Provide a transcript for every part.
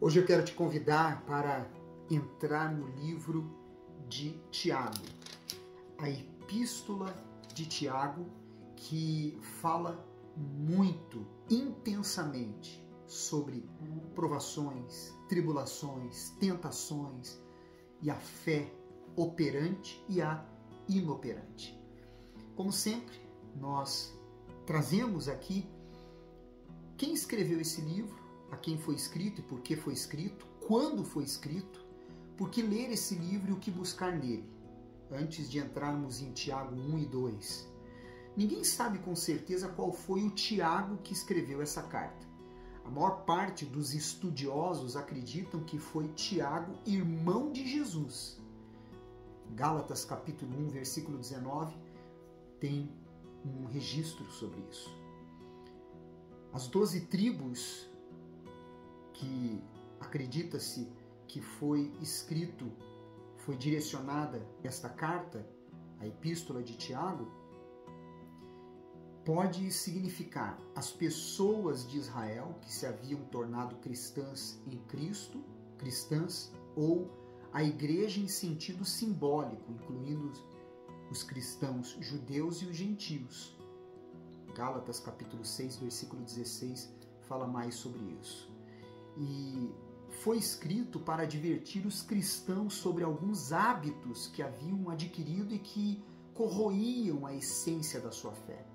Hoje eu quero te convidar para entrar no livro de Tiago, a Epístola de Tiago, que fala muito intensamente sobre provações, tribulações, tentações e a fé operante e a inoperante. Como sempre, nós trazemos aqui quem escreveu esse livro, a quem foi escrito e por que foi escrito, quando foi escrito, por que ler esse livro e o que buscar nele, antes de entrarmos em Tiago 1 e 2. Ninguém sabe com certeza qual foi o Tiago que escreveu essa carta. A maior parte dos estudiosos acreditam que foi Tiago, irmão de Jesus. Gálatas capítulo 1, versículo 19, tem um registro sobre isso. As 12 tribos que acredita-se que foi direcionada esta carta, a Epístola de Tiago, pode significar as pessoas de Israel que se haviam tornado cristãs em Cristo, cristãs, ou a igreja em sentido simbólico, incluindo os cristãos judeus e os gentios. Gálatas capítulo 6, versículo 16, fala mais sobre isso. E foi escrito para advertir os cristãos sobre alguns hábitos que haviam adquirido e que corroíam a essência da sua fé.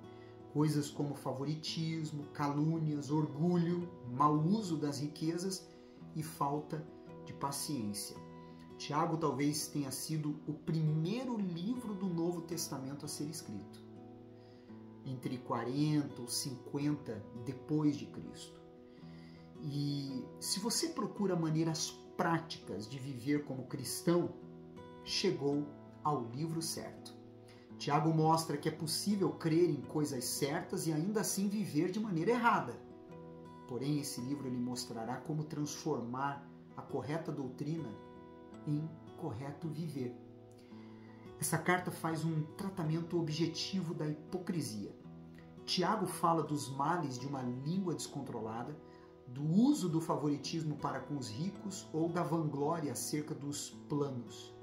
Coisas como favoritismo, calúnias, orgulho, mau uso das riquezas e falta de paciência. Tiago talvez tenha sido o primeiro livro do Novo Testamento a ser escrito, entre 40 ou 50 depois de Cristo. E se você procura maneiras práticas de viver como cristão, chegou ao livro certo. Tiago mostra que é possível crer em coisas certas e ainda assim viver de maneira errada. Porém, esse livro lhe mostrará como transformar a correta doutrina em correto viver. Essa carta faz um tratamento objetivo da hipocrisia. Tiago fala dos males de uma língua descontrolada, do uso do favoritismo para com os ricos ou da vanglória acerca dos planos.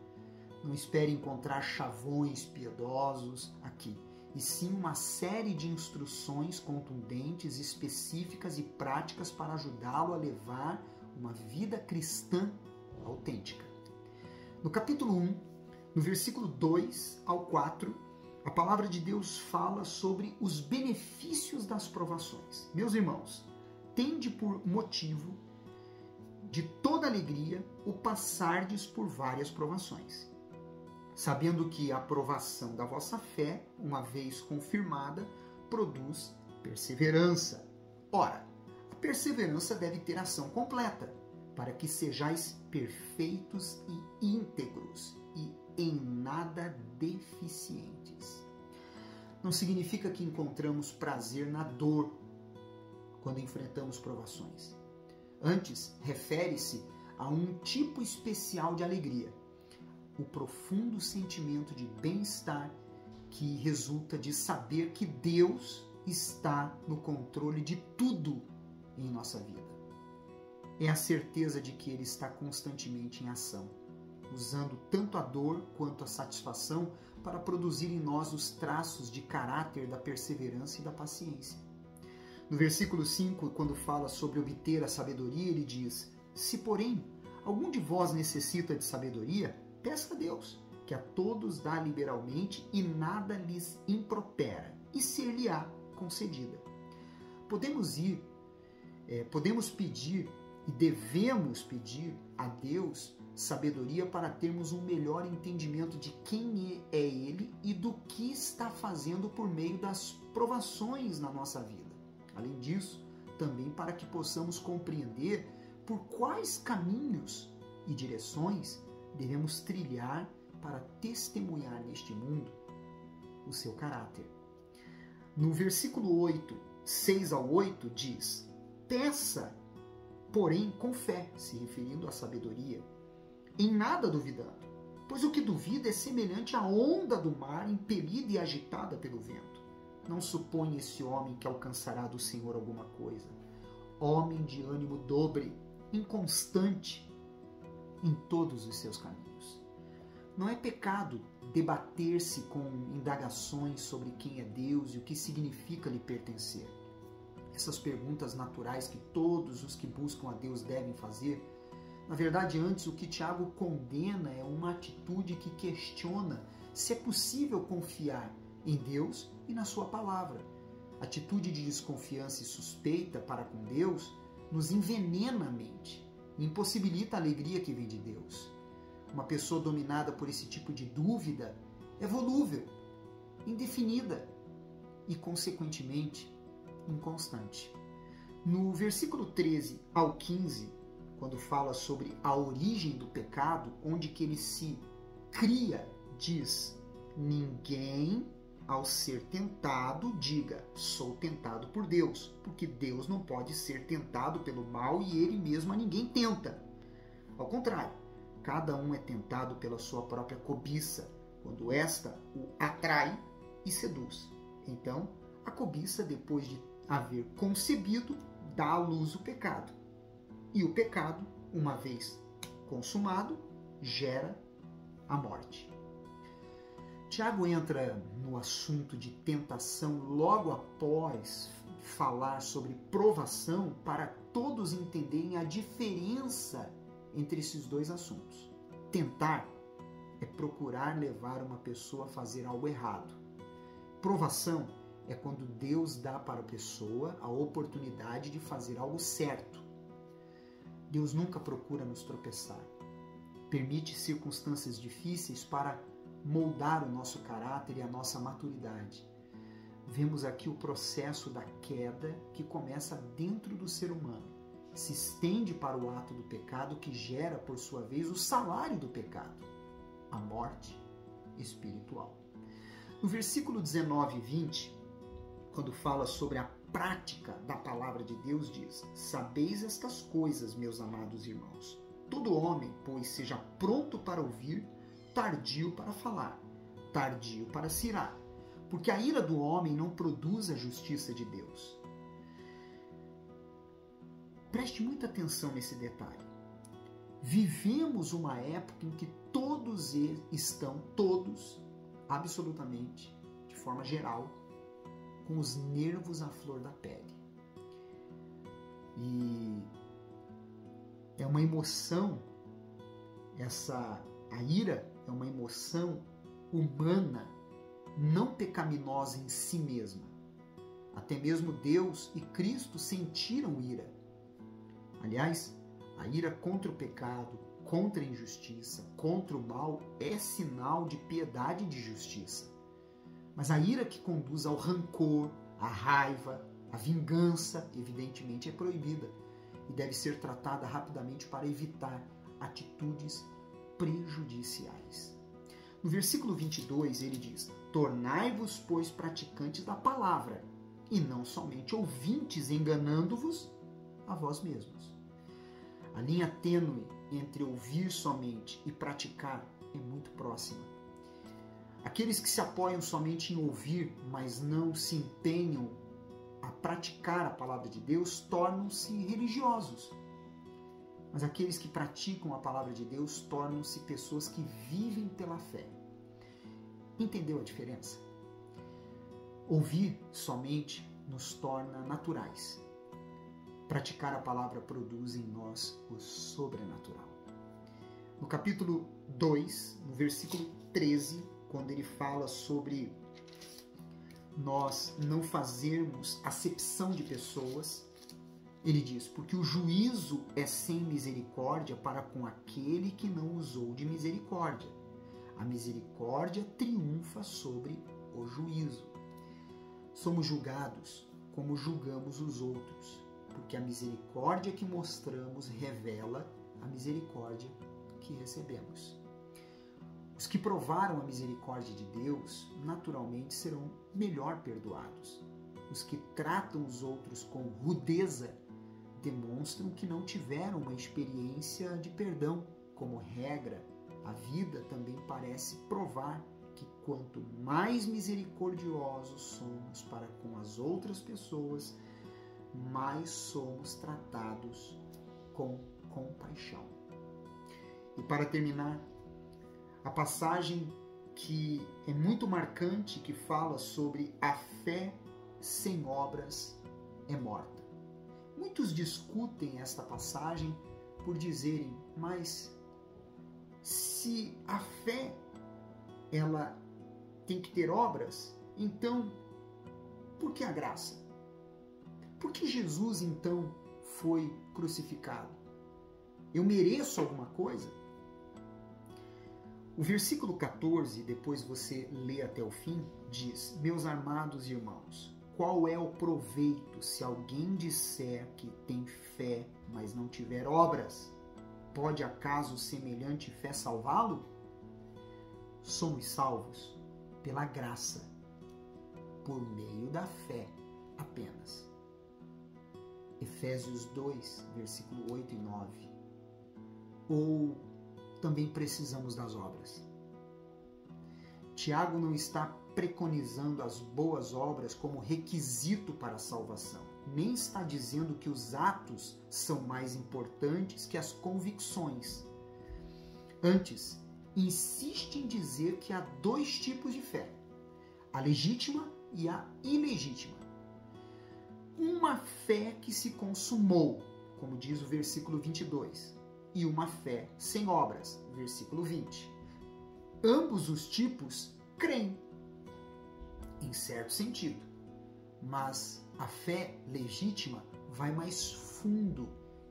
Não espere encontrar chavões piedosos aqui, e sim uma série de instruções contundentes, específicas e práticas para ajudá-lo a levar uma vida cristã autêntica. No capítulo 1, no versículo 2 ao 4, a palavra de Deus fala sobre os benefícios das provações. Meus irmãos, tende por motivo de toda alegria o passardes por várias provações, sabendo que a provação da vossa fé, uma vez confirmada, produz perseverança. Ora, a perseverança deve ter ação completa, para que sejais perfeitos e íntegros e em nada deficientes. Não significa que encontramos prazer na dor quando enfrentamos provações. Antes, refere-se a um tipo especial de alegria, o profundo sentimento de bem-estar que resulta de saber que Deus está no controle de tudo em nossa vida. É a certeza de que Ele está constantemente em ação, usando tanto a dor quanto a satisfação para produzir em nós os traços de caráter da perseverança e da paciência. No versículo 5, quando fala sobre obter a sabedoria, ele diz: se, porém, algum de vós necessita de sabedoria, peça a Deus, que a todos dá liberalmente e nada lhes impropera, e ser-lhe-á concedida. Podemos pedir e devemos pedir a Deus sabedoria para termos um melhor entendimento de quem é Ele e do que está fazendo por meio das provações na nossa vida. Além disso, também para que possamos compreender por quais caminhos e direções devemos trilhar para testemunhar neste mundo o seu caráter. No versículo 8, 6 ao 8, diz: peça, porém, com fé, se referindo à sabedoria, em nada duvidando, pois o que duvida é semelhante à onda do mar impelida e agitada pelo vento. Não supõe esse homem que alcançará do Senhor alguma coisa. Homem de ânimo dobre, inconstante em todos os seus caminhos. Não é pecado debater-se com indagações sobre quem é Deus e o que significa lhe pertencer. Essas perguntas naturais que todos os que buscam a Deus devem fazer. Na verdade, antes, o que Tiago condena é uma atitude que questiona se é possível confiar em Deus e na sua palavra. Atitude de desconfiança e suspeita para com Deus nos envenena a mente e impossibilita a alegria que vem de Deus. Uma pessoa dominada por esse tipo de dúvida é volúvel, indefinida e, consequentemente, inconstante. No versículo 13 ao 15, quando fala sobre a origem do pecado, onde que ele se cria, diz: ninguém, ao ser tentado, diga, sou tentado por Deus, porque Deus não pode ser tentado pelo mal e ele mesmo a ninguém tenta. Ao contrário, cada um é tentado pela sua própria cobiça, quando esta o atrai e seduz. Então, a cobiça, depois de haver concebido, dá à luz o pecado. E o pecado, uma vez consumado, gera a morte. Tiago entra no assunto de tentação logo após falar sobre provação para todos entenderem a diferença entre esses dois assuntos. Tentar é procurar levar uma pessoa a fazer algo errado. Provação é quando Deus dá para a pessoa a oportunidade de fazer algo certo. Deus nunca procura nos tropeçar. Permite circunstâncias difíceis para moldar o nosso caráter e a nossa maturidade. Vemos aqui o processo da queda que começa dentro do ser humano, se estende para o ato do pecado que gera, por sua vez, o salário do pecado, a morte espiritual. No versículo 19 e 20, quando fala sobre a prática da palavra de Deus, diz: sabeis estas coisas, meus amados irmãos. Todo homem, pois, seja pronto para ouvir, tardio para falar, tardio para se irar, porque a ira do homem não produz a justiça de Deus. Preste muita atenção nesse detalhe. Vivemos uma época em que todos estão, absolutamente, de forma geral, com os nervos à flor da pele. E é uma emoção, a ira é uma emoção humana, não pecaminosa em si mesma. Até mesmo Deus e Cristo sentiram ira. Aliás, a ira contra o pecado, contra a injustiça, contra o mal é sinal de piedade e de justiça. Mas a ira que conduz ao rancor, à raiva, à vingança, evidentemente é proibida e deve ser tratada rapidamente para evitar atitudes prejudiciais. No versículo 22 ele diz: tornai-vos, pois, praticantes da palavra, e não somente ouvintes, enganando-vos a vós mesmos. A linha tênue entre ouvir somente e praticar é muito próxima. Aqueles que se apoiam somente em ouvir, mas não se empenham a praticar a palavra de Deus, tornam-se religiosos. Mas aqueles que praticam a palavra de Deus tornam-se pessoas que vivem pela fé. Entendeu a diferença? Ouvir somente nos torna naturais. Praticar a palavra produz em nós o sobrenatural. No capítulo 2, no versículo 13, quando ele fala sobre nós não fazermos acepção de pessoas, ele diz: porque o juízo é sem misericórdia para com aquele que não usou de misericórdia. A misericórdia triunfa sobre o juízo. Somos julgados como julgamos os outros, porque a misericórdia que mostramos revela a misericórdia que recebemos. Os que provaram a misericórdia de Deus, naturalmente serão melhor perdoados. Os que tratam os outros com rudeza demonstram que não tiveram uma experiência de perdão. Como regra, a vida também parece provar que quanto mais misericordiosos somos para com as outras pessoas, mais somos tratados com compaixão. E para terminar, a passagem que é muito marcante, que fala sobre a fé sem obras é morta. Muitos discutem esta passagem por dizerem, mas se a fé ela tem que ter obras, então por que a graça? Por que Jesus então foi crucificado? Eu mereço alguma coisa? O versículo 14, depois você lê até o fim, diz: Meus amados irmãos, qual é o proveito se alguém disser que tem fé, mas não tiver obras? Pode acaso semelhante fé salvá-lo? Somos salvos pela graça, por meio da fé apenas. Efésios 2, versículo 8 e 9. Ou também precisamos das obras? Tiago não está preconizando as boas obras como requisito para a salvação. Nem está dizendo que os atos são mais importantes que as convicções. Antes, insiste em dizer que há dois tipos de fé: a legítima e a ilegítima. Uma fé que se consumou, como diz o versículo 22, e uma fé sem obras, versículo 20. Ambos os tipos creem, em certo sentido, mas a fé legítima vai mais fundo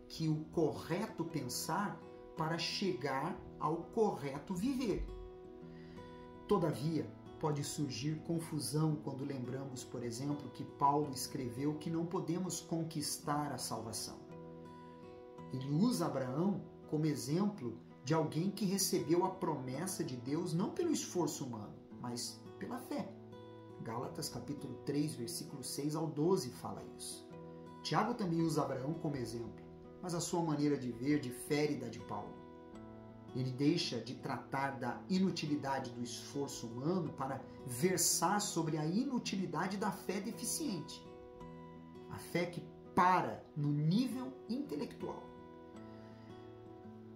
que o correto pensar para chegar ao correto viver. Todavia, pode surgir confusão quando lembramos, por exemplo, que Paulo escreveu que não podemos conquistar a salvação. Ele usa Abraão como exemplo de alguém que recebeu a promessa de Deus não pelo esforço humano, mas pela fé. Gálatas capítulo 3, versículo 6 ao 12 fala isso. Tiago também usa Abraão como exemplo, mas a sua maneira de ver difere da de Paulo. Ele deixa de tratar da inutilidade do esforço humano para versar sobre a inutilidade da fé deficiente. A fé que para no nível intelectual.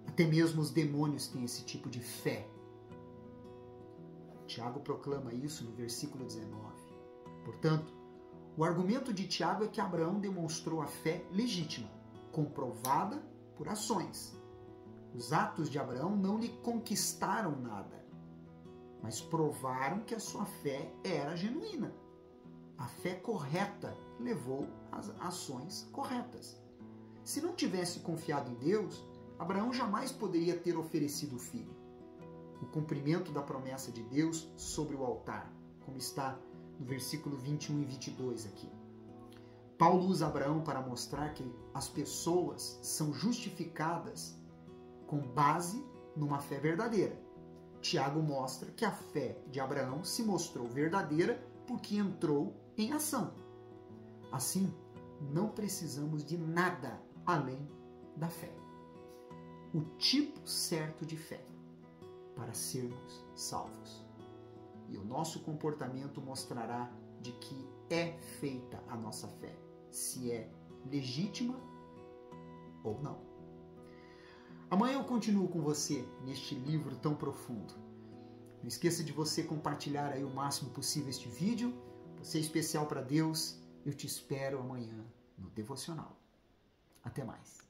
Até mesmo os demônios têm esse tipo de fé. Tiago proclama isso no versículo 19. Portanto, o argumento de Tiago é que Abraão demonstrou a fé legítima, comprovada por ações. Os atos de Abraão não lhe conquistaram nada, mas provaram que a sua fé era genuína. A fé correta levou às ações corretas. Se não tivesse confiado em Deus, Abraão jamais poderia ter oferecido o filho. O cumprimento da promessa de Deus sobre o altar, como está no versículo 21 e 22 aqui. Paulo usa Abraão para mostrar que as pessoas são justificadas com base numa fé verdadeira. Tiago mostra que a fé de Abraão se mostrou verdadeira porque entrou em ação. Assim, não precisamos de nada além da fé. O tipo certo de fé para sermos salvos. E o nosso comportamento mostrará de que é feita a nossa fé, se é legítima ou não. Amanhã eu continuo com você neste livro tão profundo. Não esqueça de você compartilhar aí o máximo possível este vídeo. Você é especial para Deus. Eu te espero amanhã no Devocional. Até mais.